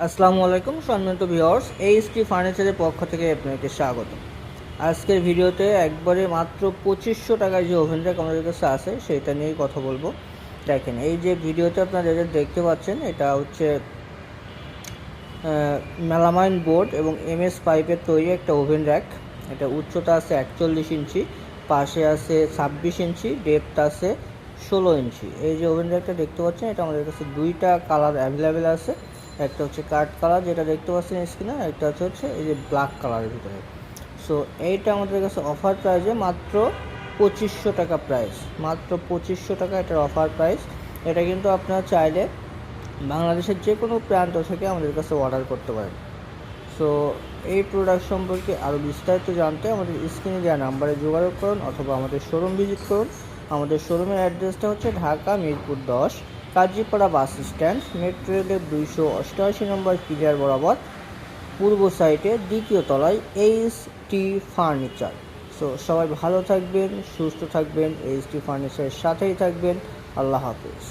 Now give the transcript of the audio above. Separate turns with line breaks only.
আসসালামু আলাইকুম সম্মানিত ভিউয়ার্স, এইচটি ফার্নিচারের পক্ষ থেকে আপনাকে স্বাগত। আজকের ভিডিওতে একবারে মাত্র 2500 টাকার যে ওভেন র্যাক আমাদের কাছে আছে সেটা নিয়েই কথা বলবো। দেখেন, এই যে ভিডিওতে আপনারা যেটা দেখতে পাচ্ছেন এটা হচ্ছে মেলামাইন বোর্ড এবং এমএস পাইপের তৈরি একটা ওভেন র্যাক। এটা উচ্চতা আছে 41 ইঞ্চি, পাশে আছে 26 ইঞ্চি, ডেপথ আছে 16 ইঞ্চি। এই যে ওভেন র্যাকটা দেখতে পাচ্ছেন এটা আমাদের কাছে দুইটা কালার অ্যাভেলেবেল আছে। একটা হচ্ছে কাঠ কালার যেটা দেখতে পাচ্ছেন স্ক্রিনে, একটা হচ্ছে এই যে ব্ল্যাক কালারের ভিতরে। সো এইটা আমাদের কাছে অফার প্রাইসে মাত্র 2500 টাকা প্রাইস, মাত্র 2500 টাকা এটার অফার প্রাইস। এটা কিন্তু আপনারা চাইলে বাংলাদেশের যে কোনো প্রান্ত থেকে আমাদের কাছে অর্ডার করতে পারেন। সো এই প্রোডাক্ট সম্পর্কে আরও বিস্তারিত জানতে আমাদের স্ক্রিনে দেওয়া নাম্বারে যোগাযোগ করুন অথবা আমাদের শোরুম ভিজিট করুন। আমাদের শোরুমের অ্যাড্রেসটা হচ্ছে Dhaka Mirpur 10, Kazipara bus stand, metro রেলের 288 নম্বর পিলার বরাবর পূর্ব সাইডে দ্বিতীয় তলায় এইচটি ফার্নিচার। সো সবাই ভালো থাকবেন, সুস্থ থাকবেন, এইচটি ফার্নিচারের সাথেই থাকবেন। আল্লাহ হাফিজ।